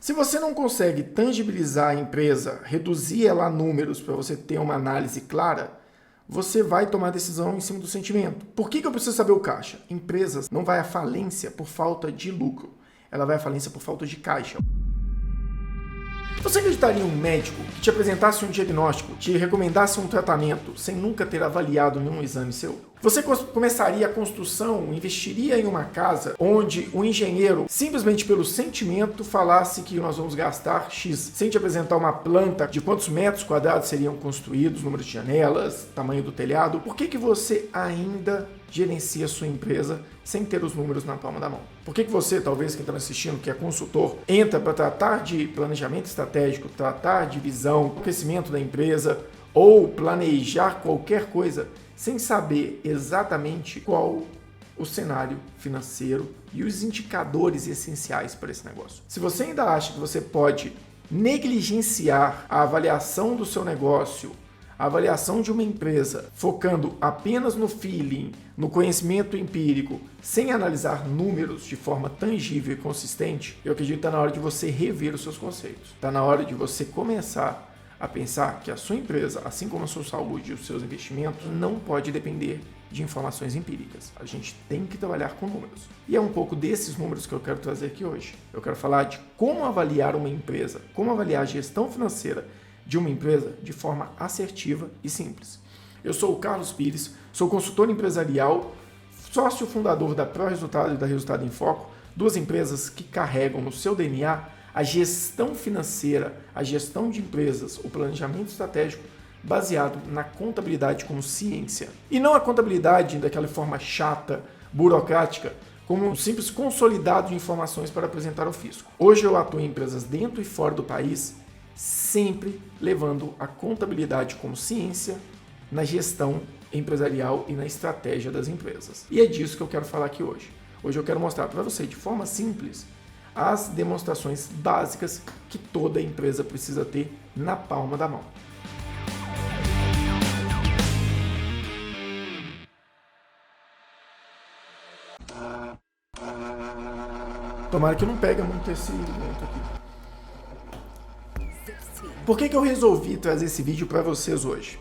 Se você não consegue tangibilizar a empresa, reduzir ela a números para você ter uma análise clara, você vai tomar decisão em cima do sentimento. Por que eu preciso saber o caixa? Empresas não vai à falência por falta de lucro, ela vai à falência por falta de caixa. Você acreditaria em um médico que te apresentasse um diagnóstico, te recomendasse um tratamento sem nunca ter avaliado nenhum exame seu? Você começaria a construção, investiria em uma casa onde o engenheiro, simplesmente pelo sentimento, falasse que nós vamos gastar X, sem te apresentar uma planta de quantos metros quadrados seriam construídos, número de janelas, tamanho do telhado? Por que você ainda gerencia a sua empresa sem ter os números na palma da mão? Por que você, talvez quem está me assistindo, que é consultor, entra para tratar de planejamento estratégico, tratar de visão, crescimento da empresa ou planejar qualquer coisa sem saber exatamente qual o cenário financeiro e os indicadores essenciais para esse negócio? Se você ainda acha que você pode negligenciar a avaliação do seu negócio, a avaliação de uma empresa, focando apenas no feeling, no conhecimento empírico, sem analisar números de forma tangível e consistente, eu acredito que está na hora de você rever os seus conceitos. Está na hora de você começar a pensar que a sua empresa, assim como a sua saúde e os seus investimentos, não pode depender de informações empíricas. A gente tem que trabalhar com números. E é um pouco desses números que eu quero trazer aqui hoje. Eu quero falar de como avaliar uma empresa, como avaliar a gestão financeira de uma empresa de forma assertiva e simples. Eu sou o Carlos Pires, sou consultor empresarial, sócio fundador da ProResultado e da Resultado em Foco, duas empresas que carregam no seu DNA a gestão financeira, a gestão de empresas, o planejamento estratégico baseado na contabilidade como ciência. E não a contabilidade daquela forma chata, burocrática, como um simples consolidado de informações para apresentar ao fisco. Hoje eu atuo em empresas dentro e fora do país, sempre levando a contabilidade como ciência na gestão empresarial e na estratégia das empresas. E é disso que eu quero falar aqui hoje. Hoje eu quero mostrar para você de forma simples as demonstrações básicas que toda empresa precisa ter na palma da mão. Tomara que não pega muito esse momento aqui. Por que eu resolvi trazer esse vídeo para vocês hoje?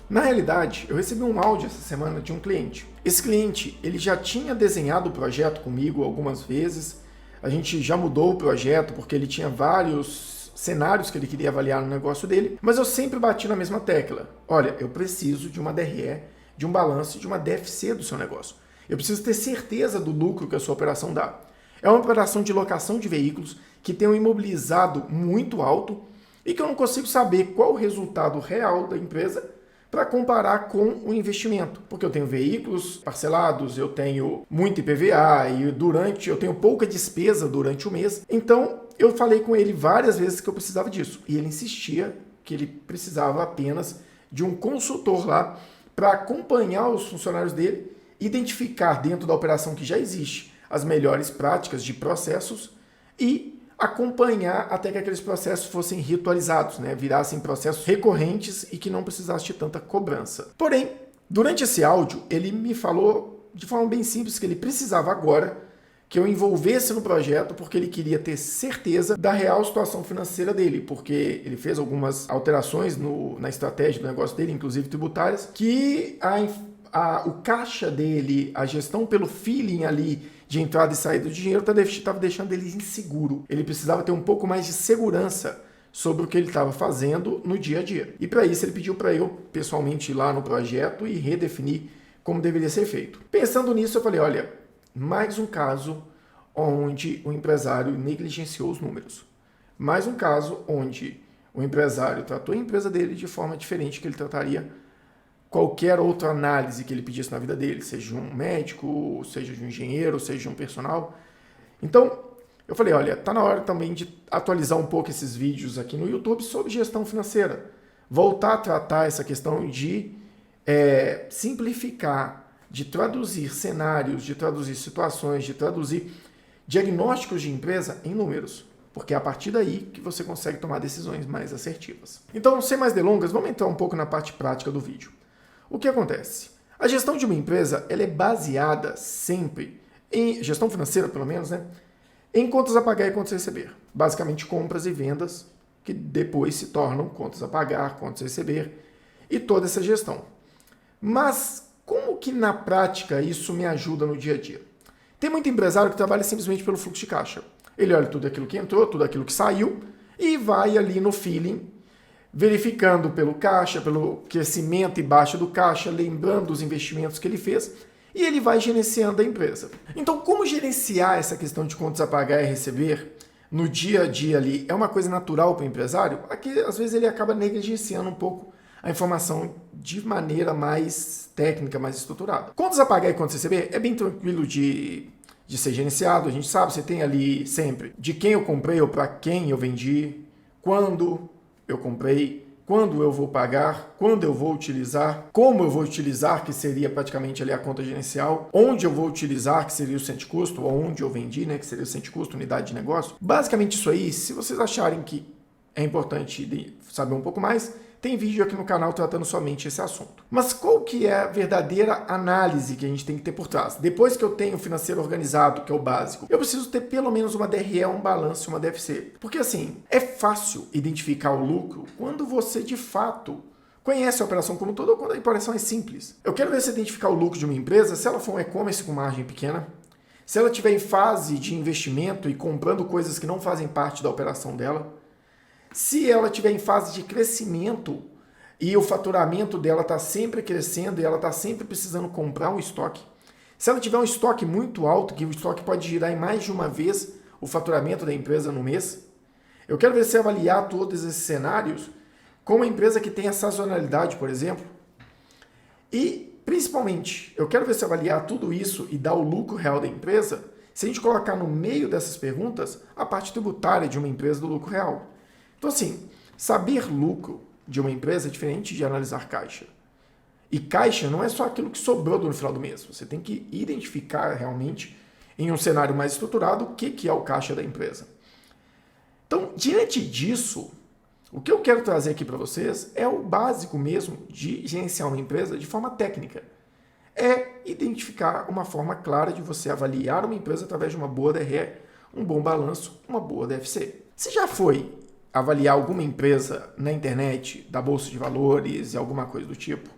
Na realidade, eu recebi um áudio essa semana de um cliente. Esse cliente, ele já tinha desenhado o projeto comigo algumas vezes. A gente já mudou o projeto porque ele tinha vários cenários que ele queria avaliar no negócio dele, mas eu sempre bati na mesma tecla. Olha, eu preciso de uma DRE, de um balanço, de uma DFC do seu negócio. Eu preciso ter certeza do lucro que a sua operação dá. É uma operação de locação de veículos que tem um imobilizado muito alto e que eu não consigo saber qual o resultado real da empresa para comparar com o investimento, porque eu tenho veículos parcelados, eu tenho muito IPVA e eu tenho pouca despesa durante o mês. Então eu falei com ele várias vezes que eu precisava disso e ele insistia que ele precisava apenas de um consultor lá para acompanhar os funcionários dele, identificar dentro da operação que já existe as melhores práticas de processos e acompanhar até que aqueles processos fossem ritualizados, virassem processos recorrentes e que não precisasse de tanta cobrança. Porém, durante esse áudio, ele me falou de forma bem simples que ele precisava agora que eu envolvesse no projeto porque ele queria ter certeza da real situação financeira dele, porque ele fez algumas alterações na estratégia do negócio dele, inclusive tributárias, que o caixa dele, a gestão pelo feeling ali de entrada e saída do dinheiro estava deixando ele inseguro. Ele precisava ter um pouco mais de segurança sobre o que ele estava fazendo no dia a dia. E para isso ele pediu para eu pessoalmente ir lá no projeto e redefinir como deveria ser feito. Pensando nisso, eu falei, olha, mais um caso onde o empresário negligenciou os números. Mais um caso onde o empresário tratou a empresa dele de forma diferente que ele trataria qualquer outra análise que ele pedisse na vida dele, seja um médico, seja de um engenheiro, seja de um personal. Então, eu falei, olha, está na hora também de atualizar um pouco esses vídeos aqui no YouTube sobre gestão financeira. Voltar a tratar essa questão de simplificar, de traduzir cenários, de traduzir situações, de traduzir diagnósticos de empresa em números. Porque é a partir daí que você consegue tomar decisões mais assertivas. Então, sem mais delongas, vamos entrar um pouco na parte prática do vídeo. O que acontece? A gestão de uma empresa ela é baseada sempre, gestão financeira pelo menos, em contas a pagar e contas a receber. Basicamente compras e vendas que depois se tornam contas a pagar, contas a receber e toda essa gestão. Mas como que na prática isso me ajuda no dia a dia? Tem muito empresário que trabalha simplesmente pelo fluxo de caixa. Ele olha tudo aquilo que entrou, tudo aquilo que saiu e vai ali no feeling, verificando pelo caixa, pelo crescimento e baixa do caixa, lembrando os investimentos que ele fez e ele vai gerenciando a empresa. Então, como gerenciar essa questão de contas a pagar e receber no dia a dia ali é uma coisa natural para o empresário? Aqui, às vezes, ele acaba negligenciando um pouco a informação de maneira mais técnica, mais estruturada. Contas a pagar e contas a receber é bem tranquilo de ser gerenciado. A gente sabe, você tem ali sempre de quem eu comprei ou para quem eu vendi, quando eu comprei, quando eu vou pagar, quando eu vou utilizar, como eu vou utilizar, que seria praticamente ali a conta gerencial, onde eu vou utilizar, que seria o centro de custo, ou onde eu vendi, né, que seria o centro de custo, unidade de negócio. Basicamente isso aí, se vocês acharem que é importante saber um pouco mais, tem vídeo aqui no canal tratando somente esse assunto. Mas qual que é a verdadeira análise que a gente tem que ter por trás? Depois que eu tenho o financeiro organizado, que é o básico, eu preciso ter pelo menos uma DRE, um balanço, uma DFC. Porque assim, é fácil identificar o lucro quando você de fato conhece a operação como um todo ou quando a operação é simples. Eu quero ver se identificar o lucro de uma empresa, se ela for um e-commerce com margem pequena, se ela estiver em fase de investimento e comprando coisas que não fazem parte da operação dela, se ela estiver em fase de crescimento e o faturamento dela está sempre crescendo e ela está sempre precisando comprar um estoque. Se ela tiver um estoque muito alto, que o estoque pode girar em mais de uma vez o faturamento da empresa no mês. Eu quero ver se avaliar todos esses cenários com uma empresa que tem a sazonalidade, por exemplo. E, principalmente, eu quero ver se avaliar tudo isso e dar o lucro real da empresa, se a gente colocar no meio dessas perguntas a parte tributária de uma empresa do lucro real. Então, assim, saber lucro de uma empresa é diferente de analisar caixa. E caixa não é só aquilo que sobrou no final do mês. Você tem que identificar realmente, em um cenário mais estruturado, o que é o caixa da empresa. Então, diante disso, o que eu quero trazer aqui para vocês é o básico mesmo de gerenciar uma empresa de forma técnica. É identificar uma forma clara de você avaliar uma empresa através de uma boa DRE, um bom balanço, uma boa DFC. Se já foi avaliar alguma empresa na internet, da Bolsa de Valores e alguma coisa do tipo,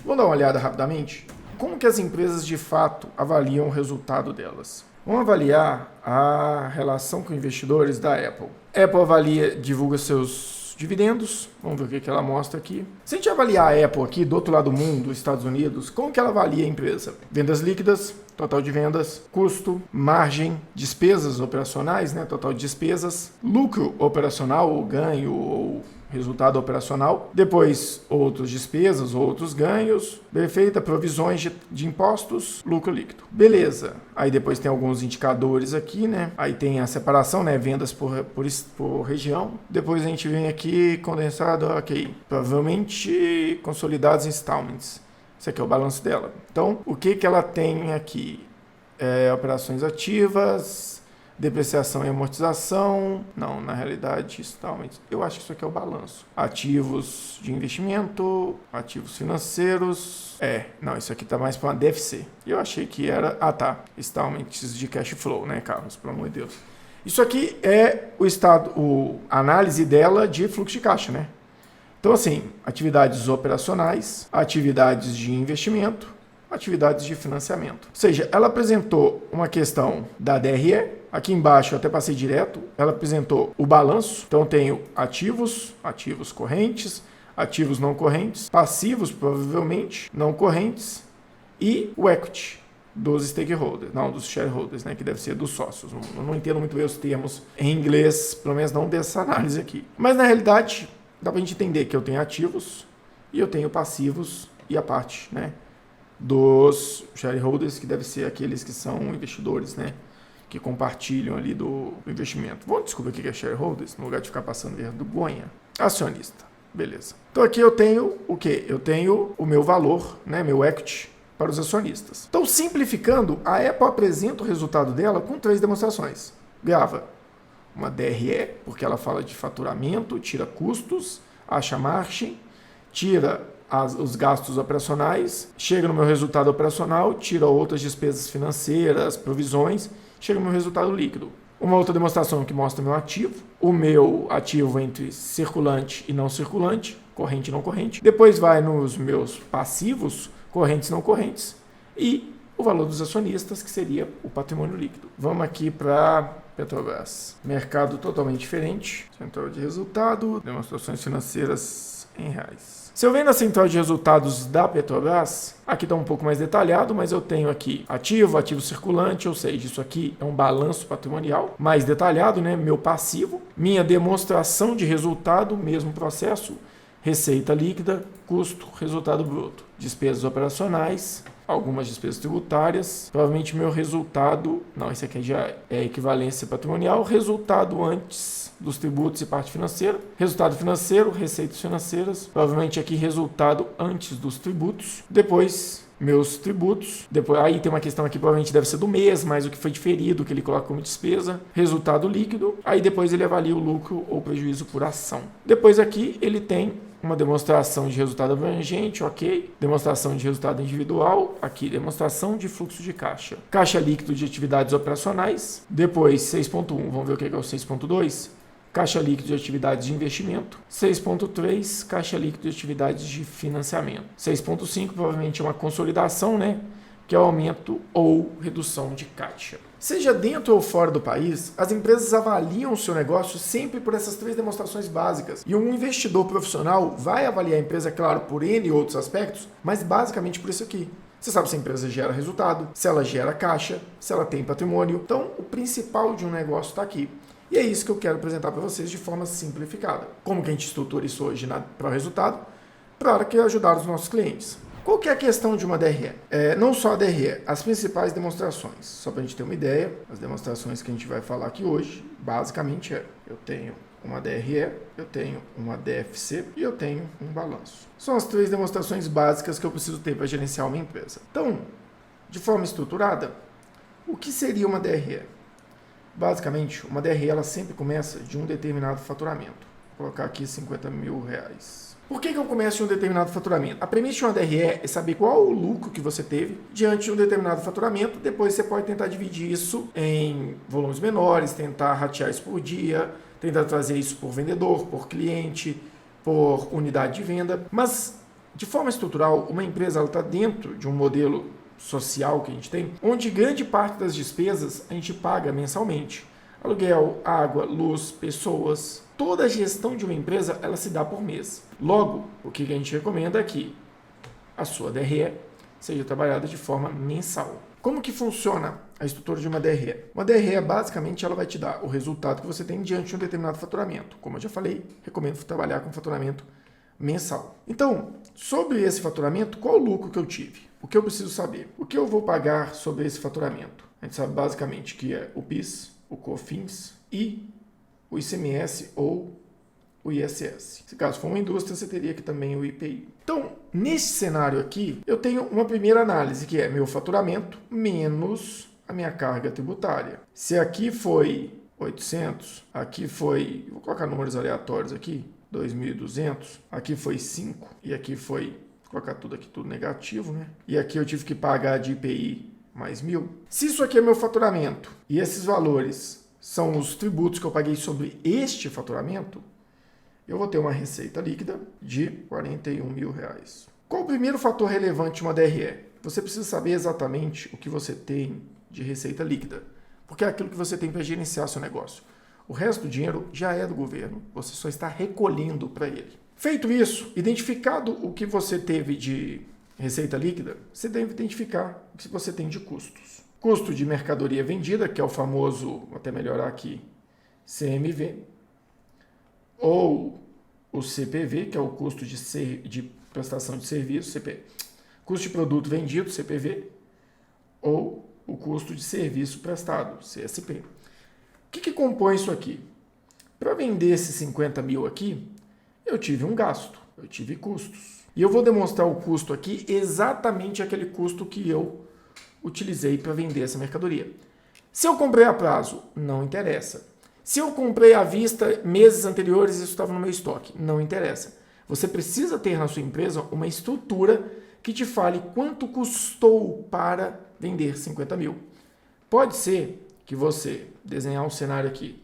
vamos dar uma olhada rapidamente? Como que as empresas de fato avaliam o resultado delas? Vamos avaliar a relação com investidores da Apple. Apple avalia, divulga seus dividendos. Vamos ver o que ela mostra aqui. Se a gente avaliar a Apple aqui do outro lado do mundo, Estados Unidos, como que ela avalia a empresa? Vendas líquidas, total de vendas, custo, margem, despesas operacionais, né? Total de despesas, lucro operacional ou ganho ou resultado operacional, depois outras despesas, outros ganhos, perfeita, provisões de impostos, lucro líquido. Beleza. Aí depois tem alguns indicadores aqui, né? Aí tem a separação, né? Vendas por região. Depois a gente vem aqui, condensado, ok. Provavelmente consolidados installments. Esse aqui é o balanço dela. Então, o que ela tem aqui? Operações ativas, depreciação e amortização. Não, na realidade, installments. Eu acho que isso aqui é o balanço. Ativos de investimento, ativos financeiros. Não, isso aqui tá mais para uma DFC. Eu achei que era... Installments de cash flow, né, Carlos? Pelo amor de Deus. Isso aqui é a análise dela de fluxo de caixa, né? Então, assim, atividades operacionais, atividades de investimento, atividades de financiamento. Ou seja, ela apresentou uma questão da DRE. Aqui embaixo, eu até passei direto, ela apresentou o balanço. Então, eu tenho ativos correntes, ativos não correntes, passivos, provavelmente, não correntes, e o equity dos stakeholders, não, dos shareholders, né, que deve ser dos sócios. Não entendo muito bem os termos em inglês, pelo menos não dessa análise aqui. Mas, na realidade, dá para a gente entender que eu tenho ativos e eu tenho passivos e a parte, né, dos shareholders, que deve ser aqueles que são investidores, né, que compartilham ali do investimento. Vamos descobrir o que é shareholders, no lugar de ficar passando vergonha. Acionista, beleza. Então aqui eu tenho o quê? Eu tenho o meu valor, né, meu equity, para os acionistas. Então, simplificando, a Apple apresenta o resultado dela com 3 demonstrações. Grava uma DRE, porque ela fala de faturamento, tira custos, acha margem, tira os gastos operacionais, chega no meu resultado operacional, tira outras despesas financeiras, provisões, chega no meu resultado líquido. Uma outra demonstração que mostra o meu ativo, o meu ativo entre circulante e não circulante, corrente e não corrente. Depois vai nos meus passivos, correntes e não correntes, e o valor dos acionistas, que seria o patrimônio líquido. Vamos aqui para Petrobras. Mercado totalmente diferente. Central de resultado, demonstrações financeiras em reais. Se eu venho na central de resultados da Petrobras, aqui está um pouco mais detalhado, mas eu tenho aqui ativo, ativo circulante, ou seja, isso aqui é um balanço patrimonial mais detalhado, né? Meu passivo, minha demonstração de resultado, mesmo processo, receita líquida, custo, resultado bruto, despesas operacionais, algumas despesas tributárias, provavelmente meu resultado, não, esse aqui já é equivalência patrimonial, resultado antes dos tributos e parte financeira, resultado financeiro, receitas financeiras, provavelmente aqui resultado antes dos tributos, depois meus tributos, depois aí tem uma questão aqui, provavelmente deve ser do mês, mas o que foi diferido, que ele coloca como despesa, resultado líquido, aí depois ele avalia o lucro ou prejuízo por ação. Depois aqui ele tem uma demonstração de resultado abrangente, ok. Demonstração de resultado individual, aqui demonstração de fluxo de caixa. Caixa líquido de atividades operacionais. Depois 6.1, vamos ver o que é o 6.2. Caixa líquido de atividades de investimento. 6.3, caixa líquido de atividades de financiamento. 6.5, provavelmente é uma consolidação, né? Que é o aumento ou redução de caixa. Seja dentro ou fora do país, as empresas avaliam o seu negócio sempre por essas três demonstrações básicas. E um investidor profissional vai avaliar a empresa, claro, por N outros aspectos, mas basicamente por isso aqui. Você sabe se a empresa gera resultado, se ela gera caixa, se ela tem patrimônio. Então, o principal de um negócio está aqui. E é isso que eu quero apresentar para vocês de forma simplificada. Como que a gente estrutura isso hoje para o resultado? Para que ajudar os nossos clientes. Qual que é a questão de uma DRE? Não só a DRE, as principais demonstrações. Só para a gente ter uma ideia, as demonstrações que a gente vai falar aqui hoje, basicamente eu tenho uma DRE, eu tenho uma DFC e eu tenho um balanço. São as três demonstrações básicas que eu preciso ter para gerenciar uma empresa. Então, de forma estruturada, o que seria uma DRE? Basicamente, uma DRE ela sempre começa de um determinado faturamento. Vou colocar aqui R$50 mil. Por que eu começo de um determinado faturamento? A premissa de uma DRE é saber qual o lucro que você teve diante de um determinado faturamento. Depois você pode tentar dividir isso em volumes menores, tentar ratear isso por dia, tentar trazer isso por vendedor, por cliente, por unidade de venda. Mas, de forma estrutural, uma empresa está dentro de um modelo social que a gente tem, onde grande parte das despesas a gente paga mensalmente. Aluguel, água, luz, pessoas, toda a gestão de uma empresa ela se dá por mês. Logo, o que a gente recomenda é que a sua DRE seja trabalhada de forma mensal. Como que funciona a estrutura de uma DRE? Uma DRE, basicamente, ela vai te dar o resultado que você tem diante de um determinado faturamento. Como eu já falei, recomendo trabalhar com faturamento mensal. Então, sobre esse faturamento, qual o lucro que eu tive? O que eu preciso saber? O que eu vou pagar sobre esse faturamento? A gente sabe basicamente que é o PIS, o COFINS e o ICMS ou o ISS. Se caso for uma indústria, você teria aqui também o IPI. Então, nesse cenário aqui, eu tenho uma primeira análise, que é meu faturamento menos a minha carga tributária. Se aqui foi 800, aqui foi, vou colocar números aleatórios aqui, 2.200, aqui foi 5 e aqui foi, vou colocar tudo aqui, tudo negativo, né? E aqui eu tive que pagar de IPI mais 1.000. Se isso aqui é meu faturamento e esses valores são os tributos que eu paguei sobre este faturamento, eu vou ter uma receita líquida de R$41 mil. Qual o primeiro fator relevante de uma DRE? Você precisa saber exatamente o que você tem de receita líquida, porque é aquilo que você tem para gerenciar seu negócio. O resto do dinheiro já é do governo, você só está recolhendo para ele. Feito isso, identificado o que você teve de receita líquida, você deve identificar o que você tem de custos. Custo de mercadoria vendida, que é o famoso, vou até melhorar aqui, CMV, ou o CPV, que é o custo de prestação de serviço, custo de produto vendido, CPV, ou o custo de serviço prestado, CSP. O que compõe isso aqui? Para vender esses 50 mil aqui, eu tive um gasto, eu tive custos. E eu vou demonstrar o custo aqui, exatamente aquele custo que eu utilizei para vender essa mercadoria. Se eu comprei a prazo, não interessa. Se eu comprei à vista meses anteriores, isso estava no meu estoque, não interessa. Você precisa ter na sua empresa uma estrutura que te fale quanto custou para vender 50 mil. Pode ser que você desenhar um cenário aqui,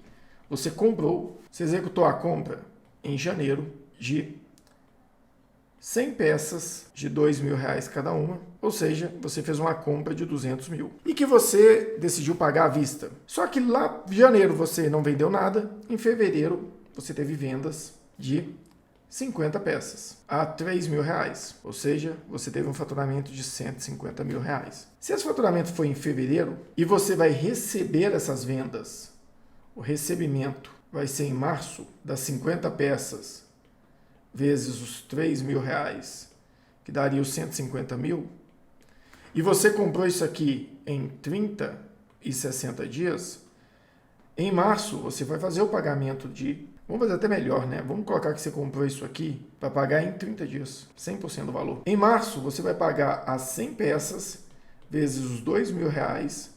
você comprou, você executou a compra em janeiro de 100 peças de R$2.000 cada uma, ou seja, você fez uma compra de 200 mil e que você decidiu pagar à vista. Só que lá em janeiro você não vendeu nada, em fevereiro você teve vendas de 50 peças a R$3.000, ou seja, você teve um faturamento de R$150 mil. Se esse faturamento foi em fevereiro e você vai receber essas vendas, o recebimento vai ser em março das 50 peças vezes os R$3.000, que daria os 150 mil, e você comprou isso aqui em 30 e 60 dias, em março você vai fazer o pagamento de... Vamos fazer até melhor, né? Vamos colocar que você comprou isso aqui para pagar em 30 dias, 100% do valor. Em março você vai pagar as 100 peças vezes os R$2.000,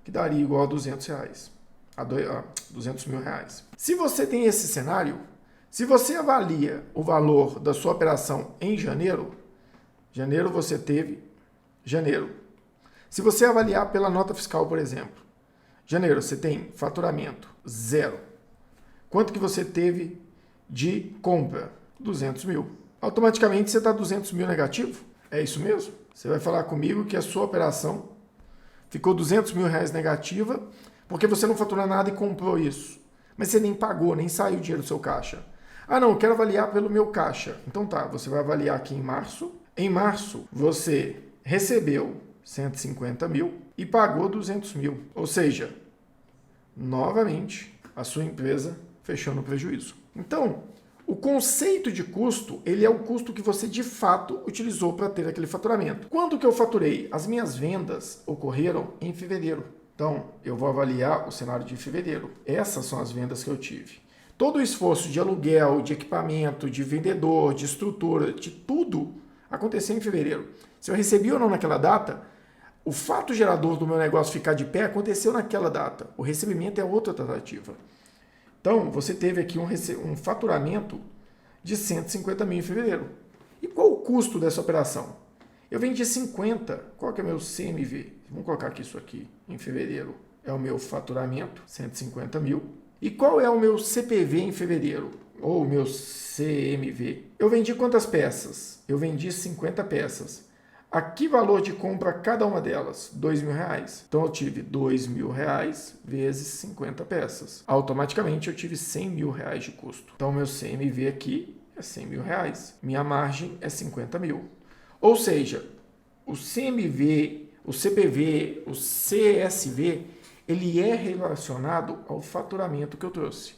que daria igual a R$200, a R$200.000. Se você tem esse cenário, se você avalia o valor da sua operação em janeiro você teve janeiro. Se você avaliar pela nota fiscal, por exemplo, janeiro você tem faturamento zero. Quanto que você teve de compra? 200 mil. Automaticamente você está 200 mil negativo? É isso mesmo? Você vai falar comigo que a sua operação ficou 200 mil reais negativa porque você não faturou nada e comprou isso. Mas você nem pagou, nem saiu o dinheiro do seu caixa. Ah, não, eu quero avaliar pelo meu caixa. Então tá, você vai avaliar aqui em março. Em março, você recebeu 150 mil e pagou 200 mil. Ou seja, novamente, a sua empresa fechou no prejuízo. Então, o conceito de custo, ele é o custo que você de fato utilizou para ter aquele faturamento. Quando que eu faturei? As minhas vendas ocorreram em fevereiro. Então, eu vou avaliar o cenário de fevereiro. Essas são as vendas que eu tive. Todo o esforço de aluguel, de equipamento, de vendedor, de estrutura, de tudo aconteceu em fevereiro. Se eu recebi ou não naquela data, o fato gerador do meu negócio ficar de pé aconteceu naquela data. O recebimento é outra tratativa. Então, você teve aqui um faturamento de 150 mil em fevereiro. E qual o custo dessa operação? Eu vendi 50. Qual que é o meu CMV? Vamos colocar aqui isso aqui. Em fevereiro é o meu faturamento, 150 mil. E qual é o meu CPV em fevereiro? Ou o meu CMV? Eu vendi quantas peças? Eu vendi 50 peças. A que valor de compra cada uma delas? R$2.000. Então eu tive R$2.000 vezes 50 peças. Automaticamente eu tive R$100 mil de custo. Então meu CMV aqui é R$100 mil. Minha margem é 50 mil. Ou seja, o CMV, o CPV, o CSV, ele é relacionado ao faturamento que eu trouxe.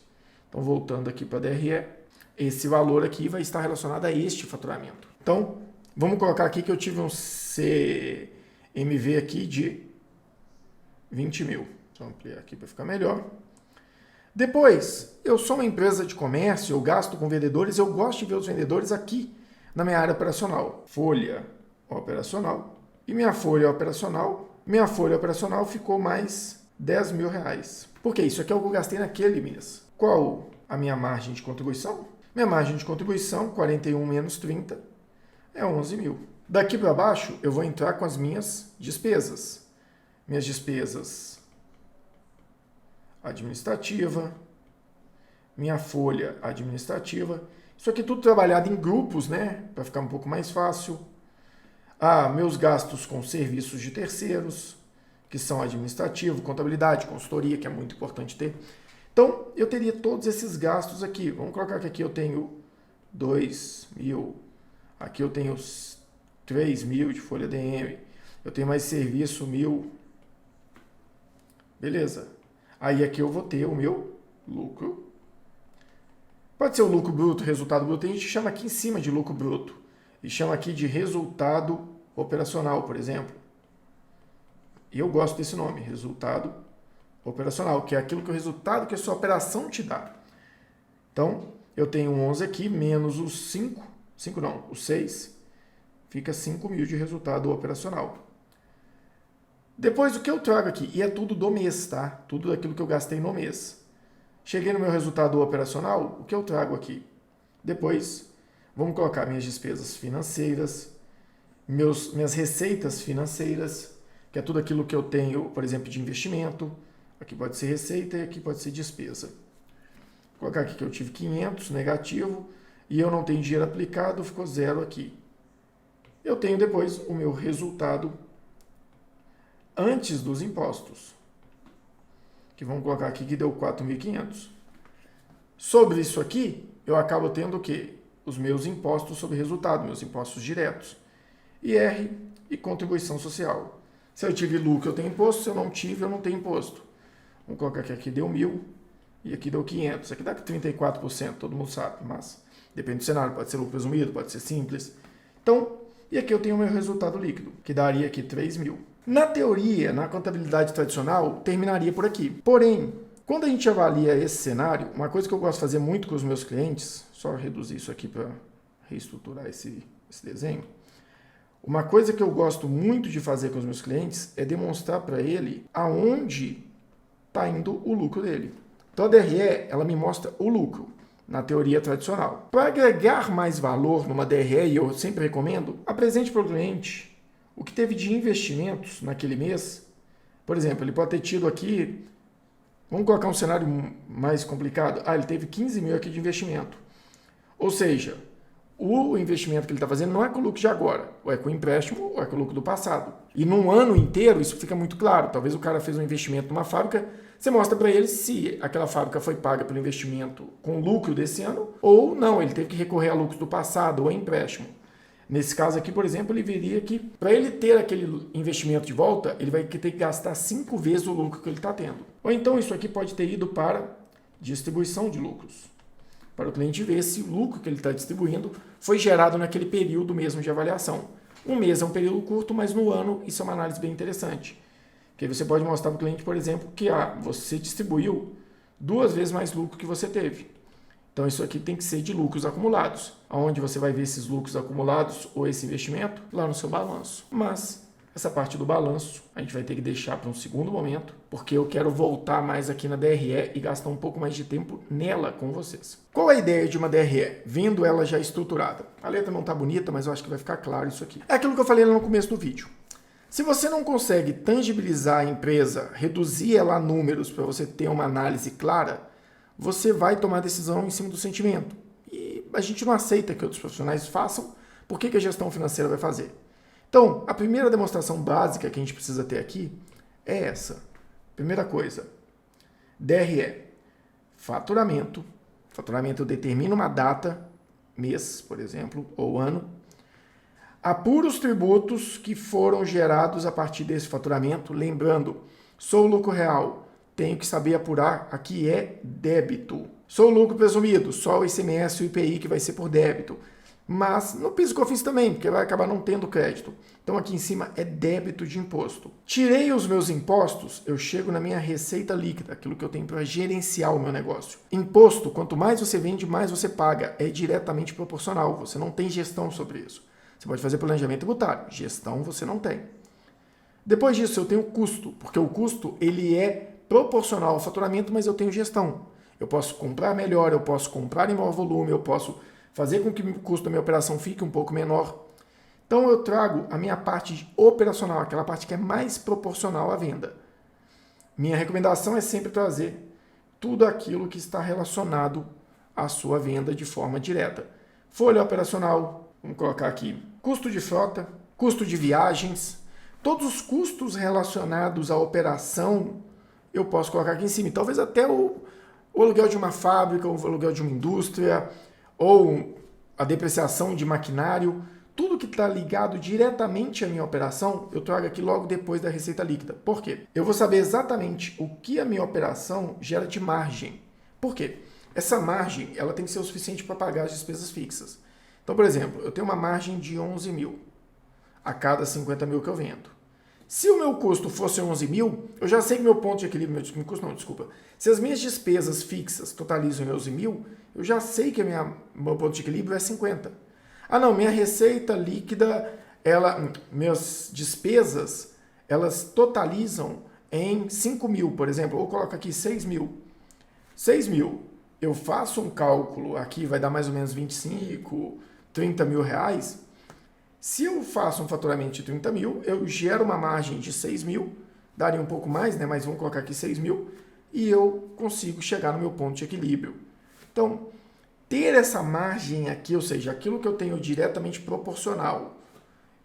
Então, voltando aqui para a DRE, esse valor aqui vai estar relacionado a este faturamento. Então, vamos colocar aqui que eu tive um CMV aqui de 20 mil. Vou ampliar aqui para ficar melhor. Depois, eu sou uma empresa de comércio, eu gasto com vendedores, eu gosto de ver os vendedores aqui na minha área operacional. Folha operacional. E minha folha operacional ficou mais R$10.000. Por que isso aqui é o que eu gastei naquele mês. Qual a minha margem de contribuição? Minha margem de contribuição, 41 menos 30, é 11 mil. Daqui para baixo, eu vou entrar com as minhas despesas. Minhas despesas administrativa, minha folha administrativa. Isso aqui tudo trabalhado em grupos, né? Para ficar um pouco mais fácil. Meus gastos com serviços de terceiros, que são administrativo, contabilidade, consultoria, que é muito importante ter. Então, eu teria todos esses gastos aqui. Vamos colocar que aqui eu tenho 2 mil, aqui eu tenho 3 mil de folha DM, eu tenho mais serviço 1.000. Beleza. Aí aqui eu vou ter o meu lucro. Pode ser o lucro bruto, resultado bruto. A gente chama aqui em cima de lucro bruto. E chama aqui de resultado operacional, por exemplo. E eu gosto desse nome, resultado operacional, que é aquilo que o resultado que a sua operação te dá. Então, eu tenho 11 aqui, menos os 5, os 6, fica 5 mil de resultado operacional. Depois, o que eu trago aqui, e é tudo do mês, tá? Tudo daquilo que eu gastei no mês. Cheguei no meu resultado operacional, o que eu trago aqui? Depois, vamos colocar minhas despesas financeiras, minhas receitas financeiras, que é tudo aquilo que eu tenho, por exemplo, de investimento, Aqui pode ser receita e aqui pode ser despesa. Vou colocar aqui que eu tive 500, negativo, e eu não tenho dinheiro aplicado, ficou zero aqui. Eu tenho depois o meu resultado antes dos impostos, que vamos colocar aqui que deu 4.500. Sobre isso aqui, eu acabo tendo o quê? Os meus impostos sobre resultado, meus impostos diretos. IR e contribuição social. Se eu tive lucro, eu tenho imposto. Se eu não tive, eu não tenho imposto. Vamos colocar que aqui deu 1.000 e aqui deu 500. Aqui dá 34%, todo mundo sabe, mas depende do cenário. Pode ser lucro presumido, pode ser simples. Então, e aqui eu tenho o meu resultado líquido, que daria aqui 3.000. Na teoria, na contabilidade tradicional, terminaria por aqui. Porém, quando a gente avalia esse cenário, uma coisa que eu gosto de fazer muito com os meus clientes, só reduzir isso aqui para reestruturar esse desenho. Uma coisa que eu gosto muito de fazer com os meus clientes é demonstrar para ele aonde está indo o lucro dele. Então a DRE, ela me mostra o lucro na teoria tradicional. Para agregar mais valor numa DRE, e eu sempre recomendo, apresente para o cliente o que teve de investimentos naquele mês. Por exemplo, ele pode ter tido aqui, vamos colocar um cenário mais complicado. Ele teve 15.000 aqui de investimento. Ou seja, o investimento que ele está fazendo não é com o lucro de agora, ou é com o empréstimo, ou é com o lucro do passado. E num ano inteiro isso fica muito claro. Talvez o cara fez um investimento numa fábrica, você mostra para ele se aquela fábrica foi paga pelo investimento com lucro desse ano, ou não, ele teve que recorrer a lucros do passado ou a empréstimo. Nesse caso aqui, por exemplo, ele veria que para ele ter aquele investimento de volta, ele vai ter que gastar 5 vezes o lucro que ele está tendo. Ou então isso aqui pode ter ido para distribuição de lucros, para o cliente ver se o lucro que ele está distribuindo foi gerado naquele período mesmo de avaliação. Um mês é um período curto, mas no ano isso é uma análise bem interessante. Porque você pode mostrar para o cliente, por exemplo, que você distribuiu 2 vezes mais lucro que você teve. Então isso aqui tem que ser de lucros acumulados. Aonde você vai ver esses lucros acumulados ou esse investimento? Lá no seu balanço. Mas essa parte do balanço a gente vai ter que deixar para um segundo momento, porque eu quero voltar mais aqui na DRE e gastar um pouco mais de tempo nela com vocês. Qual a ideia de uma DRE? Vendo ela já estruturada. A letra não está bonita, mas eu acho que vai ficar claro isso aqui. É aquilo que eu falei lá no começo do vídeo. Se você não consegue tangibilizar a empresa, reduzir ela a números para você ter uma análise clara, você vai tomar decisão em cima do sentimento. E a gente não aceita que outros profissionais façam. Por que a gestão financeira vai fazer? Então, a primeira demonstração básica que a gente precisa ter aqui é essa. Primeira coisa, DRE, faturamento. Faturamento determina uma data, mês, por exemplo, ou ano. Apura os tributos que foram gerados a partir desse faturamento. Lembrando, sou lucro real, tenho que saber apurar, aqui é débito. Sou lucro presumido, só o ICMS e o IPI que vai ser por débito. Mas no PIS e COFINS também, porque vai acabar não tendo crédito. Então aqui em cima é débito de imposto. Tirei os meus impostos, eu chego na minha receita líquida, aquilo que eu tenho para gerenciar o meu negócio. Imposto, quanto mais você vende, mais você paga. É diretamente proporcional, você não tem gestão sobre isso. Você pode fazer planejamento tributário, gestão você não tem. Depois disso eu tenho custo, porque o custo ele é proporcional ao faturamento, mas eu tenho gestão. Eu posso comprar melhor, eu posso comprar em maior volume, eu posso fazer com que o custo da minha operação fique um pouco menor. Então eu trago a minha parte operacional, aquela parte que é mais proporcional à venda. Minha recomendação é sempre trazer tudo aquilo que está relacionado à sua venda de forma direta. Folha operacional, vamos colocar aqui, custo de frota, custo de viagens, todos os custos relacionados à operação eu posso colocar aqui em cima. Talvez até o aluguel de uma fábrica, o aluguel de uma indústria, ou a depreciação de maquinário, tudo que está ligado diretamente à minha operação, eu trago aqui logo depois da receita líquida. Por quê? Eu vou saber exatamente o que a minha operação gera de margem. Por quê? Essa margem ela tem que ser o suficiente para pagar as despesas fixas. Então, por exemplo, eu tenho uma margem de 11.000 a cada 50.000 que eu vendo. Se o meu custo fosse 11.000, eu já sei que meu ponto de equilíbrio, se as minhas despesas fixas totalizam 11.000, eu já sei que meu ponto de equilíbrio é 50. Não, minha receita líquida, minhas despesas, elas totalizam em 5.000, por exemplo, ou coloco aqui 6.000. 6.000, eu faço um cálculo, aqui vai dar mais ou menos 25, 30 mil reais. Se eu faço um faturamento de 30.000, eu gero uma margem de 6.000, daria um pouco mais, né? Mas vamos colocar aqui 6 mil, e eu consigo chegar no meu ponto de equilíbrio. Então, ter essa margem aqui, ou seja, aquilo que eu tenho diretamente proporcional,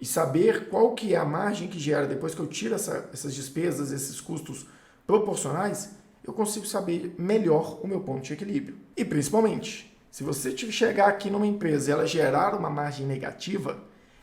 e saber qual que é a margem que gera depois que eu tiro essas despesas, esses custos proporcionais, eu consigo saber melhor o meu ponto de equilíbrio. E principalmente, se você chegar aqui numa empresa e ela gerar uma margem negativa,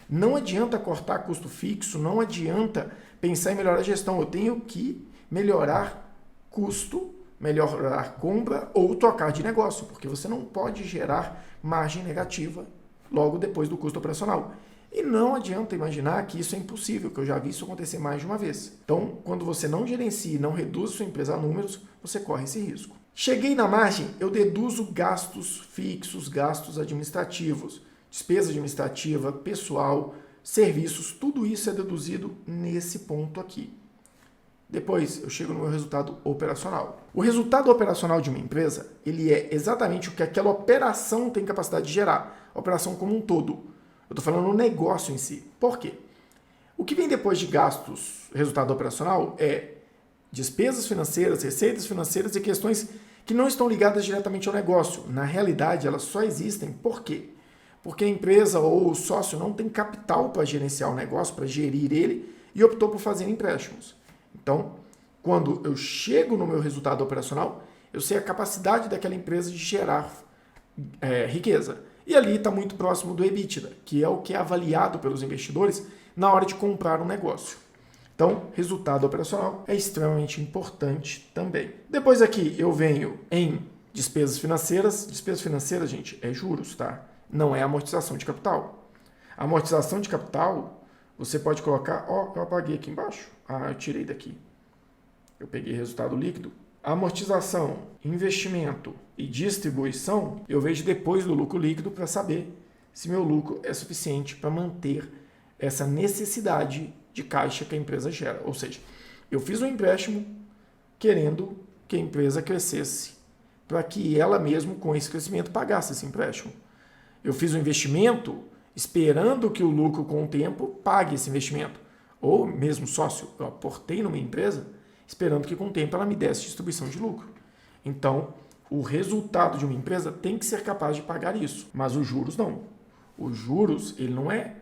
não adianta cortar custo fixo, não adianta pensar em melhorar a gestão. Eu tenho que melhorar custo, melhorar compra ou trocar de negócio, porque você não pode gerar margem negativa logo depois do custo operacional. E não adianta imaginar que isso é impossível, que eu já vi isso acontecer mais de uma vez. Então, quando você não gerencia e não reduz sua empresa a números, você corre esse risco. Cheguei na margem, eu deduzo gastos fixos, gastos administrativos, despesa administrativa, pessoal, serviços, tudo isso é deduzido nesse ponto aqui. Depois eu chego no meu resultado operacional. O resultado operacional de uma empresa, ele é exatamente o que aquela operação tem capacidade de gerar, a operação como um todo. Eu estou falando no negócio em si. Por quê? O que vem depois de gastos, resultado operacional, é despesas financeiras, receitas financeiras e questões que não estão ligadas diretamente ao negócio. Na realidade, elas só existem. Por quê? Porque a empresa ou o sócio não tem capital para gerenciar o negócio, para gerir ele, e optou por fazer empréstimos. Então, quando eu chego no meu resultado operacional, eu sei a capacidade daquela empresa de gerar riqueza. E ali está muito próximo do EBITDA, que é o que é avaliado pelos investidores na hora de comprar um negócio. Então, resultado operacional é extremamente importante também. Depois aqui eu venho em despesas financeiras. Despesas financeiras, gente, é juros, tá? Não é amortização de capital. A amortização de capital, você pode colocar... eu apaguei aqui embaixo. Eu tirei daqui. Eu peguei resultado líquido. Amortização, investimento e distribuição, eu vejo depois do lucro líquido para saber se meu lucro é suficiente para manter essa necessidade de caixa que a empresa gera. Ou seja, eu fiz um empréstimo querendo que a empresa crescesse para que ela mesma, com esse crescimento, pagasse esse empréstimo. Eu fiz um investimento esperando que o lucro, com o tempo, pague esse investimento. Ou mesmo sócio, eu aportei numa empresa esperando que com o tempo ela me desse distribuição de lucro. Então, o resultado de uma empresa tem que ser capaz de pagar isso, mas os juros não. Os juros, ele não é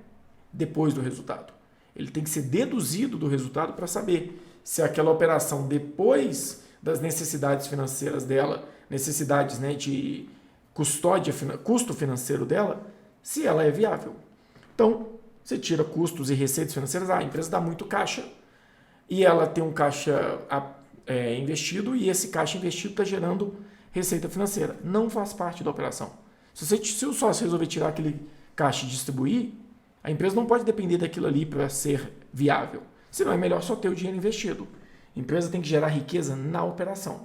depois do resultado. Ele tem que ser deduzido do resultado para saber se aquela operação, depois das necessidades financeiras dela, necessidades, né, de custódia, custo financeiro dela, se ela é viável. Então, você tira custos e receitas financeiras, a empresa dá muito caixa, e ela tem um caixa investido, e esse caixa investido está gerando receita financeira. Não faz parte da operação. Se o sócio resolver tirar aquele caixa e distribuir, a empresa não pode depender daquilo ali para ser viável. Senão é melhor só ter o dinheiro investido. A empresa tem que gerar riqueza na operação.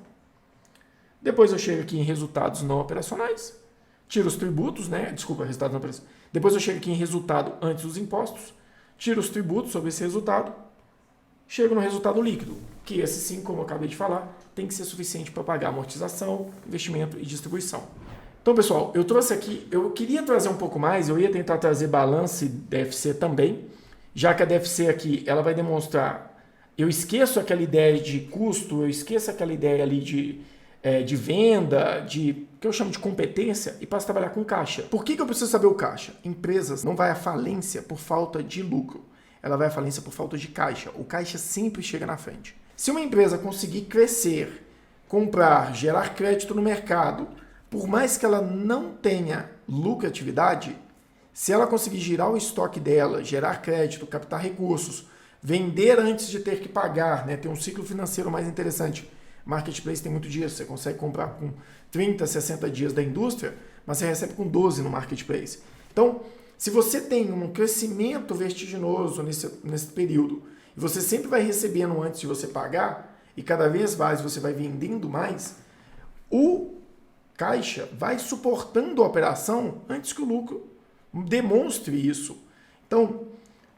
Depois eu chego aqui em resultados não operacionais, tiro os tributos, resultados não operacionais. Depois eu chego aqui em resultado antes dos impostos, tiro os tributos sobre esse resultado, chego no resultado líquido, que esse sim, como eu acabei de falar, tem que ser suficiente para pagar amortização, investimento e distribuição. Então, pessoal, eu trouxe aqui, eu queria trazer um pouco mais, eu ia tentar trazer balanço e DFC também, já que a DFC aqui, ela vai demonstrar, eu esqueço aquela ideia de custo, eu esqueço aquela ideia ali de venda, que eu chamo de competência, e passo a trabalhar com caixa. Por que eu preciso saber o caixa? Empresas não vai à falência por falta de lucro. Ela vai à falência por falta de caixa. O caixa sempre chega na frente. Se uma empresa conseguir crescer, comprar, gerar crédito no mercado, por mais que ela não tenha lucratividade, se ela conseguir girar o estoque dela, gerar crédito, captar recursos, vender antes de ter que pagar, ter um ciclo financeiro mais interessante. Marketplace tem muito dias, você consegue comprar com 30, 60 dias da indústria, mas você recebe com 12 no Marketplace. Então, se você tem um crescimento vertiginoso nesse período, e você sempre vai recebendo antes de você pagar, e cada vez mais você vai vendendo mais, o caixa vai suportando a operação antes que o lucro demonstre isso. Então,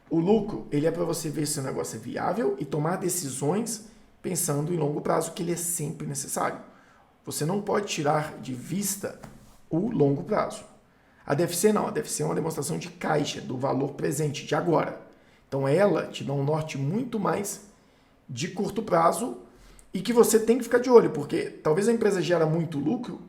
o lucro ele é para você ver se o negócio é viável e tomar decisões pensando em longo prazo, que ele é sempre necessário. Você não pode tirar de vista o longo prazo. A DFC não, a DFC é uma demonstração de caixa, do valor presente, de agora. Então ela te dá um norte muito mais de curto prazo e que você tem que ficar de olho, porque talvez a empresa gera muito lucro,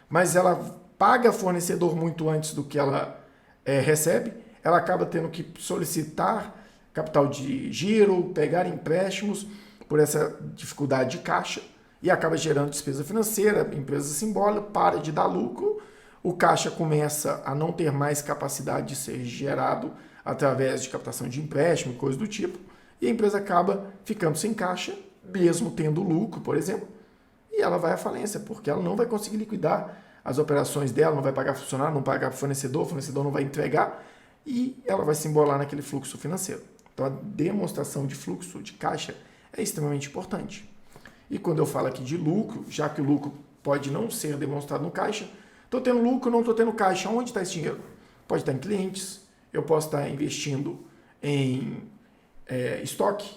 mas ela paga fornecedor muito antes do que ela recebe, ela acaba tendo que solicitar capital de giro, pegar empréstimos por essa dificuldade de caixa e acaba gerando despesa financeira, a empresa se embola, para de dar lucro, o caixa começa a não ter mais capacidade de ser gerado através de captação de empréstimo, coisa do tipo, e a empresa acaba ficando sem caixa, mesmo tendo lucro, por exemplo, e ela vai à falência, porque ela não vai conseguir liquidar as operações dela, não vai pagar funcionário, não pagar fornecedor, o fornecedor não vai entregar, e ela vai se embolar naquele fluxo financeiro. Então, a demonstração de fluxo de caixa é extremamente importante. E quando eu falo aqui de lucro, já que o lucro pode não ser demonstrado no caixa, estou tendo lucro, não estou tendo caixa, onde está esse dinheiro? Pode estar em clientes, eu posso estar investindo em estoque,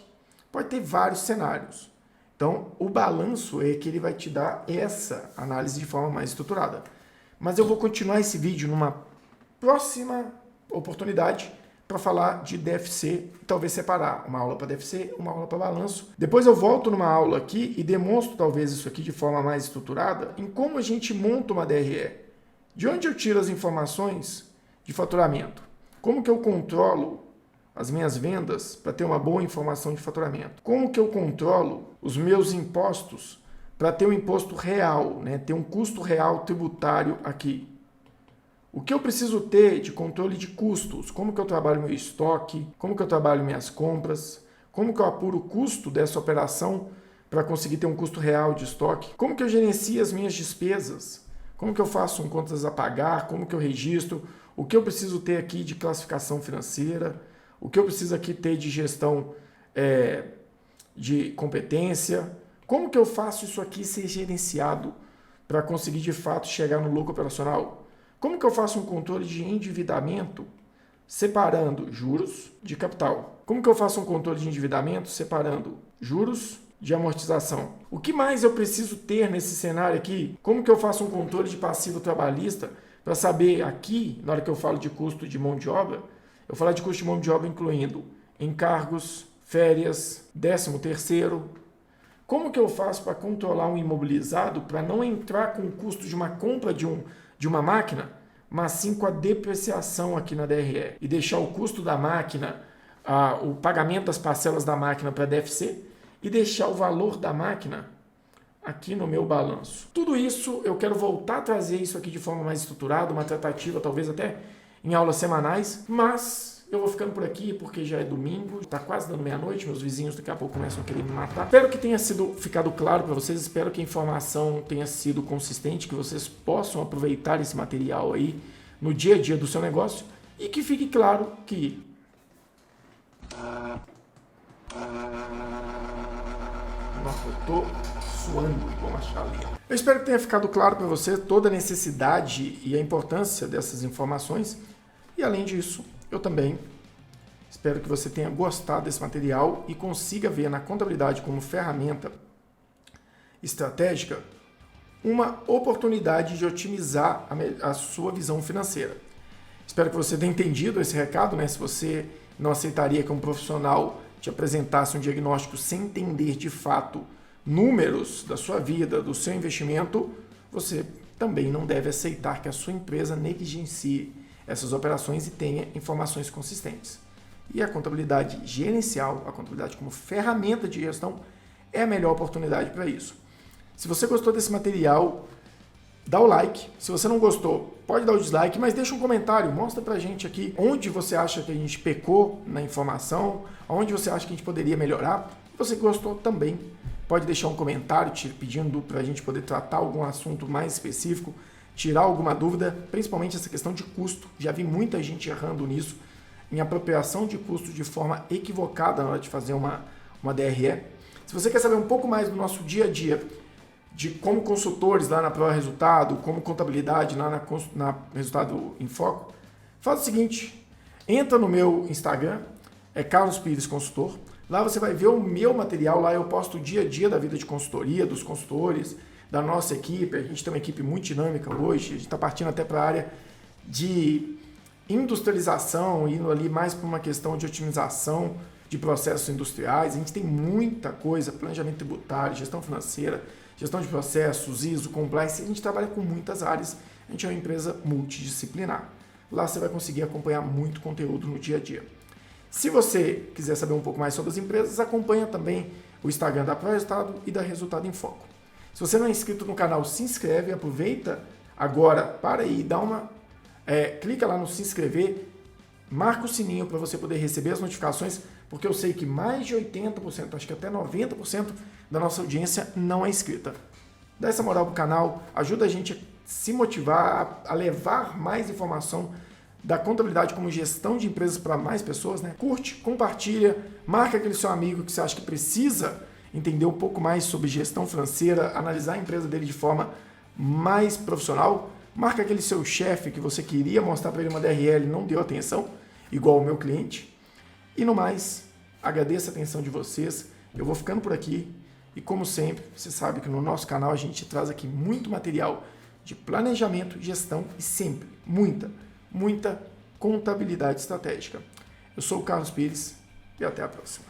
pode ter vários cenários. Então, o balanço é que ele vai te dar essa análise de forma mais estruturada. Mas eu vou continuar esse vídeo numa próxima oportunidade para falar de DFC e talvez separar uma aula para DFC, uma aula para balanço. Depois eu volto numa aula aqui e demonstro talvez isso aqui de forma mais estruturada em como a gente monta uma DRE. De onde eu tiro as informações de faturamento? Como que eu controlo as minhas vendas para ter uma boa informação de faturamento? Como que eu controlo os meus impostos para ter um imposto real, né? Ter um custo real tributário aqui? O que eu preciso ter de controle de custos? Como que eu trabalho meu estoque? Como que eu trabalho minhas compras? Como que eu apuro o custo dessa operação para conseguir ter um custo real de estoque? Como que eu gerencio as minhas despesas? Como que eu faço um contas a pagar? Como que eu registro? O que eu preciso ter aqui de classificação financeira? O que eu preciso aqui ter de gestão de competência? Como que eu faço isso aqui ser gerenciado para conseguir de fato chegar no lucro operacional? Como que eu faço um controle de endividamento separando juros de capital? Como que eu faço um controle de endividamento separando juros de amortização? O que mais eu preciso ter nesse cenário aqui? Como que eu faço um controle de passivo trabalhista para saber aqui, na hora que eu falo de custo de mão de obra, eu falo de custo de mão de obra incluindo encargos, férias, 13º. Como que eu faço para controlar um imobilizado para não entrar com o custo de uma compra de uma máquina, mas sim com a depreciação aqui na DRE e deixar o custo da máquina, o pagamento das parcelas da máquina para DFC e deixar o valor da máquina aqui no meu balanço. Tudo isso eu quero voltar a trazer isso aqui de forma mais estruturada, uma tratativa talvez até em aulas semanais, mas eu vou ficando por aqui porque já é domingo, está quase dando meia-noite, meus vizinhos daqui a pouco começam a querer me matar. Espero que tenha ficado claro para vocês, espero que a informação tenha sido consistente, que vocês possam aproveitar esse material aí no dia a dia do seu negócio e que fique claro que nossa, eu tô suando igual uma chaleira. Eu espero que tenha ficado claro para você toda a necessidade e a importância dessas informações e além disso, eu também espero que você tenha gostado desse material e consiga ver na contabilidade como ferramenta estratégica uma oportunidade de otimizar a sua visão financeira. Espero que você tenha entendido esse recado, né? Se você não aceitaria que um profissional te apresentasse um diagnóstico sem entender de fato números da sua vida, do seu investimento, você também não deve aceitar que a sua empresa negligencie essas operações e tenha informações consistentes. E a contabilidade gerencial, a contabilidade como ferramenta de gestão, é a melhor oportunidade para isso. Se você gostou desse material, dá o like. Se você não gostou, pode dar o dislike, mas deixa um comentário, mostra pra gente aqui onde você acha que a gente pecou na informação, onde você acha que a gente poderia melhorar. Se você gostou também, pode deixar um comentário te pedindo pra gente poder tratar algum assunto mais específico, tirar alguma dúvida, principalmente essa questão de custo. Já vi muita gente errando nisso, em apropriação de custo de forma equivocada na hora de fazer uma DRE. Se você quer saber um pouco mais do nosso dia a dia, de como consultores lá na Pro Resultado, como contabilidade lá na Resultado em Foco, faz o seguinte, entra no meu Instagram, é Carlos Pires Consultor, lá você vai ver o meu material, lá eu posto o dia a dia da vida de consultoria, dos consultores, da nossa equipe, a gente tem uma equipe muito dinâmica hoje, a gente está partindo até para a área de industrialização, indo ali mais para uma questão de otimização de processos industriais, a gente tem muita coisa, planejamento tributário, gestão financeira, gestão de processos, ISO, compliance, a gente trabalha com muitas áreas, a gente é uma empresa multidisciplinar. Lá você vai conseguir acompanhar muito conteúdo no dia a dia. Se você quiser saber um pouco mais sobre as empresas, acompanha também o Instagram da ProResultado e da Resultado em Foco. Se você não é inscrito no canal, se inscreve, aproveita agora, para aí, clica lá no se inscrever, marca o sininho para você poder receber as notificações, porque eu sei que mais de 80%, acho que até 90% da nossa audiência não é inscrita. Dá essa moral pro canal, ajuda a gente a se motivar, a levar mais informação da contabilidade como gestão de empresas para mais pessoas, né? Curte, compartilha, marca aquele seu amigo que você acha que precisa entender um pouco mais sobre gestão financeira, analisar a empresa dele de forma mais profissional. Marca aquele seu chefe que você queria mostrar para ele uma DRL e não deu atenção, igual o meu cliente. E no mais, agradeço a atenção de vocês. Eu vou ficando por aqui e, como sempre, você sabe que no nosso canal a gente traz aqui muito material de planejamento, gestão e sempre muita contabilidade estratégica. Eu sou o Carlos Pires e até a próxima.